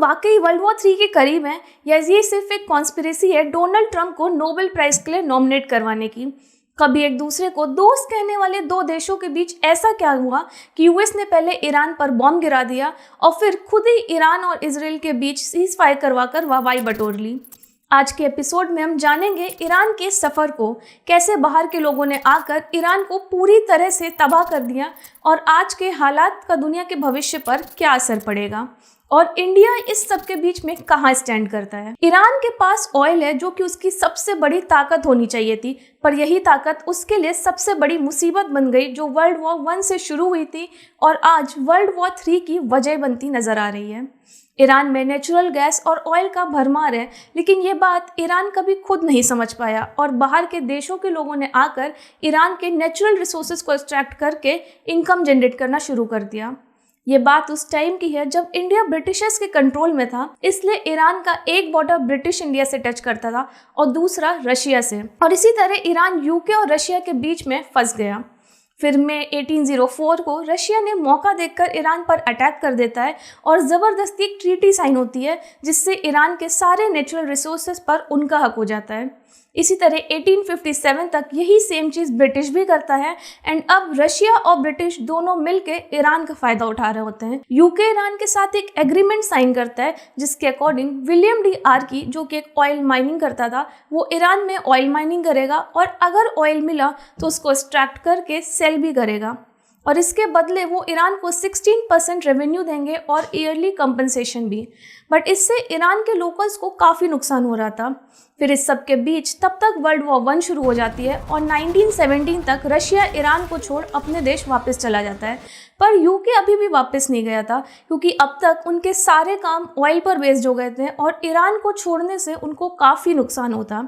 वाकई world war 3 के करीब हैं या ये सिर्फ एक कॉन्स्पिरेसी है डोनाल्ड ट्रंप को नोबेल प्राइज के लिए नॉमिनेट करवाने की। कभी एक दूसरे को दोस्त कहने वाले दो देशों के बीच ऐसा क्या हुआ कि यूएस ने पहले ईरान पर बॉम्ब गिरा दिया और फिर खुद ही ईरान और इजराइल के बीच सीज फायर करवाकर वाहवाही बटोर ली। आज के एपिसोड में हम जानेंगे ईरान के सफ़र को, कैसे बाहर के लोगों ने आकर ईरान को पूरी तरह से तबाह कर दिया और आज के हालात का दुनिया के भविष्य पर क्या असर पड़ेगा और इंडिया इस सब के बीच में कहाँ स्टैंड करता है। ईरान के पास ऑयल है जो कि उसकी सबसे बड़ी ताकत होनी चाहिए थी, पर यही ताकत उसके लिए सबसे बड़ी मुसीबत बन गई जो वर्ल्ड वॉर 1 से शुरू हुई थी और आज वर्ल्ड वॉर 3 की वजह बनती नजर आ रही है। ईरान में नेचुरल गैस और ऑयल का भरमार है, लेकिन ये बात ईरान कभी खुद नहीं समझ पाया और बाहर के देशों के लोगों ने आकर ईरान के नेचुरल रिसोर्सेज को एक्सट्रैक्ट करके इनकम जनरेट करना शुरू कर दिया। ये बात उस टाइम की है जब इंडिया ब्रिटिशर्स के कंट्रोल में था, इसलिए ईरान का एक बॉर्डर ब्रिटिश इंडिया से टच करता था और दूसरा रशिया से, और इसी तरह ईरान यूके और रशिया के बीच में फंस गया। फिर मई 1804 को रशिया ने मौका देखकर ईरान पर अटैक कर देता है और ज़बरदस्ती एक ट्रीटी साइन होती है जिससे ईरान के सारे नेचुरल रिसोर्सेज पर उनका हक हो जाता है। इसी तरह 1857 तक यही सेम चीज़ ब्रिटिश भी करता है एंड अब रशिया और ब्रिटिश दोनों मिलके ईरान का फ़ायदा उठा रहे होते हैं। यूके ईरान के साथ एक एग्रीमेंट साइन करता है जिसके अकॉर्डिंग विलियम डी आर्की, जो कि एक ऑयल माइनिंग करता था, वो ईरान में ऑयल माइनिंग करेगा और अगर ऑयल मिला तो उसको एक्सट्रैक्ट करके सेल भी करेगा और इसके बदले वो ईरान को 16% रेवेन्यू देंगे और ईयरली कंपनसेशन भी। बट इससे ईरान के लोकल्स को काफ़ी नुकसान हो रहा था। फिर इस सब के बीच तब तक वर्ल्ड वॉर 1 शुरू हो जाती है और 1917 तक रशिया ईरान को छोड़ अपने देश वापस चला जाता है, पर यूके अभी भी वापस नहीं गया था क्योंकि अब तक उनके सारे काम ऑयल पर बेस्ड हो गए थे और ईरान को छोड़ने से उनको काफ़ी नुकसान होता।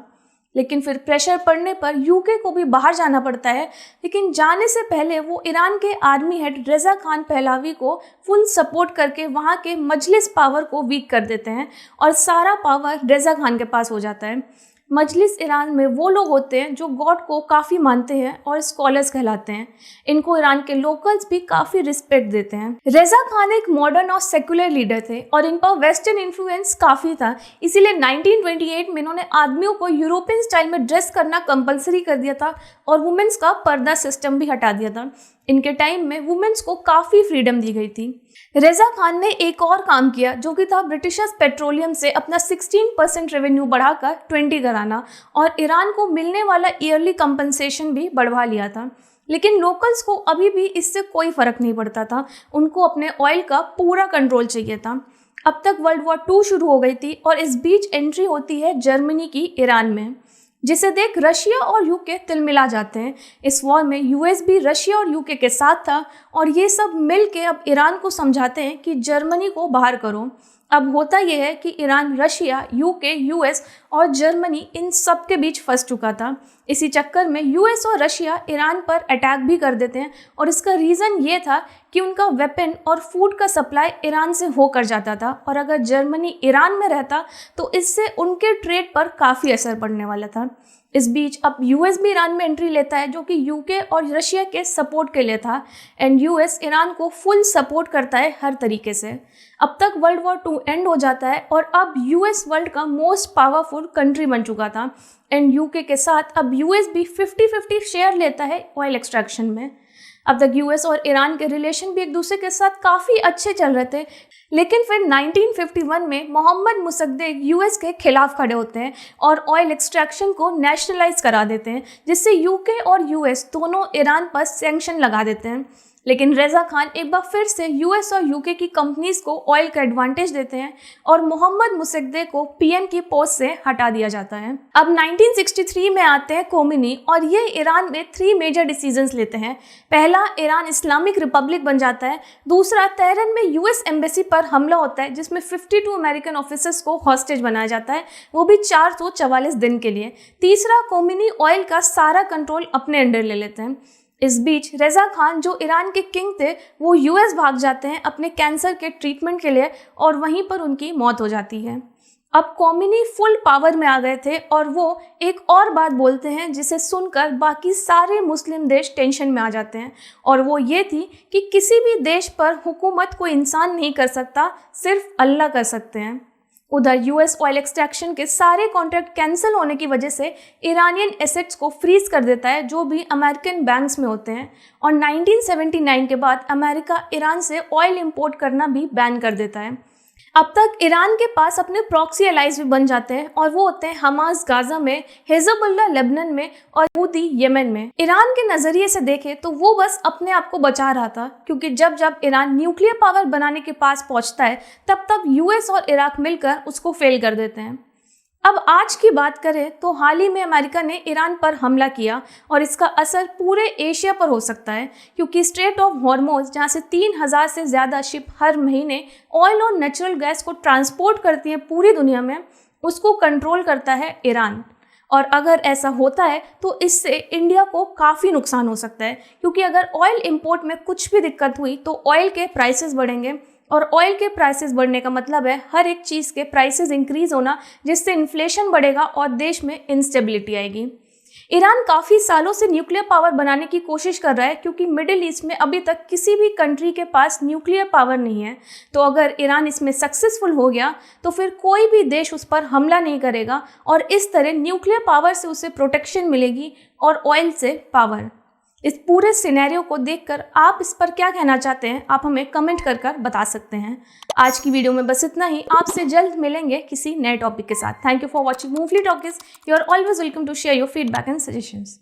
लेकिन फिर प्रेशर पड़ने पर यूके को भी बाहर जाना पड़ता है, लेकिन जाने से पहले वो ईरान के आर्मी हेड रेज़ा खान पहलावी को फुल सपोर्ट करके वहाँ के मजलिस पावर को वीक कर देते हैं और सारा पावर रेज़ा खान के पास हो जाता है। मजलिस ईरान में वो लोग होते हैं जो गॉड को काफ़ी मानते हैं और स्कॉलर्स कहलाते हैं। इनको ईरान के लोकल्स भी काफ़ी रिस्पेक्ट देते हैं। रेज़ा खान एक मॉडर्न और सेकुलर लीडर थे और इन पर वेस्टर्न इन्फ्लुएंस काफ़ी था, इसीलिए 1928 में इन्होंने आदमियों को यूरोपियन स्टाइल में ड्रेस करना कंपलसरी कर दिया था और वुमेन्स का पर्दा सिस्टम भी हटा दिया था। इनके टाइम में वुमेन्स को काफ़ी फ्रीडम दी गई थी। रेज़ा खान ने एक और काम किया जो कि था ब्रिटिशर्स पेट्रोलियम से अपना 16% रेवेन्यू बढ़ाकर 20 कराना और ईरान को मिलने वाला ईयरली कंपनसेशन भी बढ़वा लिया था। लेकिन लोकल्स को अभी भी इससे कोई फ़र्क नहीं पड़ता था, उनको अपने ऑयल का पूरा कंट्रोल चाहिए था। अब तक वर्ल्ड वॉर 2 शुरू हो गई थी और इस बीच एंट्री होती है जर्मनी की ईरान में, जिसे देख रशिया और यूके तिलमिला जाते हैं। इस वॉर में यूएस भी रशिया और यूके के साथ था और ये सब मिलके अब ईरान को समझाते हैं कि जर्मनी को बाहर करो। अब होता यह है कि ईरान रशिया, यूके, यूएस और जर्मनी इन सब के बीच फंस चुका था। इसी चक्कर में यूएस और रशिया ईरान पर अटैक भी कर देते हैं और इसका रीज़न ये था कि उनका वेपन और फूड का सप्लाई ईरान से होकर जाता था और अगर जर्मनी ईरान में रहता तो इससे उनके ट्रेड पर काफ़ी असर पड़ने वाला था। इस बीच अब यूएस भी ईरान में एंट्री लेता है जो कि यूके और रशिया के सपोर्ट के लिए था एंड यूएस ईरान को फुल सपोर्ट करता है हर तरीके से। अब तक वर्ल्ड वॉर 2 एंड हो जाता है और अब यूएस वर्ल्ड का मोस्ट पावरफुल कंट्री बन चुका था एंड यूके के साथ अब यूएस भी 50-50 शेयर लेता है ऑयल एक्सट्रैक्शन में। अब तक यूएस और ईरान के रिलेशन भी एक दूसरे के साथ काफ़ी अच्छे चल रहे थे, लेकिन फिर 1951 में मोहम्मद मुसद्देक यूएस के खिलाफ खड़े होते हैं और ऑयल एक्सट्रैक्शन को नेशनलाइज करा देते हैं, जिससे यूके और यूएस दोनों ईरान पर सैंक्शन लगा देते हैं। लेकिन रेज़ा खान एक बार फिर से यूएस और यूके की कंपनीज को ऑयल का एडवांटेज देते हैं और मोहम्मद मुसद्देक को पीएम की पोस्ट से हटा दिया जाता है। अब 1963 में आते हैं खोमेनी और ये ईरान में 3 मेजर डिसीजंस लेते हैं। पहला, ईरान इस्लामिक रिपब्लिक बन जाता है। दूसरा, तेहरान में यूएस एम्बेसी पर हमला होता है जिसमें 52 अमेरिकन ऑफिसर्स को हॉस्टेज बनाया जाता है, वो भी 444 दिन के लिए। तीसरा, खोमेनी ऑयल का सारा कंट्रोल अपने अंडर ले लेते हैं। इस बीच रेज़ा खान जो ईरान के किंग थे वो यूएस भाग जाते हैं अपने कैंसर के ट्रीटमेंट के लिए और वहीं पर उनकी मौत हो जाती है। अब कॉमिनी फुल पावर में आ गए थे और वो एक और बात बोलते हैं जिसे सुनकर बाकी सारे मुस्लिम देश टेंशन में आ जाते हैं, और वो ये थी कि किसी भी देश पर हुकूमत कोई इंसान नहीं कर सकता, सिर्फ अल्लाह कर सकते हैं। उधर यूएस ऑयल एक्सट्रैक्शन के सारे कॉन्ट्रैक्ट कैंसिल होने की वजह से ईरानियन एसेट्स को फ्रीज कर देता है जो भी अमेरिकन बैंक्स में होते हैं, और 1979 के बाद अमेरिका ईरान से ऑयल इंपोर्ट करना भी बैन कर देता है। अब तक ईरान के पास अपने प्रॉक्सी एलाइज भी बन जाते हैं, और वो होते हैं हमास गाजा में, हिजबुल्लाह लेबनान में और हूती यमन में। ईरान के नज़रिए से देखें तो वो बस अपने आप को बचा रहा था, क्योंकि जब जब ईरान न्यूक्लियर पावर बनाने के पास पहुंचता है तब तब यूएस और इराक मिलकर उसको फेल कर देते हैं। अब आज की बात करें तो हाल ही में अमेरिका ने ईरान पर हमला किया, और इसका असर पूरे एशिया पर हो सकता है, क्योंकि स्ट्रेट ऑफ हॉर्मोज, जहाँ से 3000 से ज़्यादा शिप हर महीने ऑयल और नेचुरल गैस को ट्रांसपोर्ट करती हैं पूरी दुनिया में, उसको कंट्रोल करता है ईरान। और अगर ऐसा होता है तो इससे इंडिया को काफ़ी नुकसान हो सकता है, क्योंकि अगर ऑयल इंपोर्ट में कुछ भी दिक्कत हुई तो ऑयल के प्राइसेस बढ़ेंगे, और ऑयल के प्राइसेस बढ़ने का मतलब है हर एक चीज़ के प्राइसेस इंक्रीज होना, जिससे इन्फ्लेशन बढ़ेगा और देश में इंस्टेबिलिटी आएगी। ईरान काफ़ी सालों से न्यूक्लियर पावर बनाने की कोशिश कर रहा है, क्योंकि मिडिल ईस्ट में अभी तक किसी भी कंट्री के पास न्यूक्लियर पावर नहीं है। तो अगर ईरान इसमें सक्सेसफुल हो गया तो फिर कोई भी देश उस पर हमला नहीं करेगा, और इस तरह न्यूक्लियर पावर से उसे प्रोटेक्शन मिलेगी और ऑयल से पावर। इस पूरे सिनेरियो को देखकर आप इस पर क्या कहना चाहते हैं, आप हमें कमेंट कर बता सकते हैं। आज की वीडियो में बस इतना ही। आपसे जल्द मिलेंगे किसी नए टॉपिक के साथ। थैंक यू फॉर वॉचिंग मूवली talkies. You are always welcome to share your feedback and suggestions.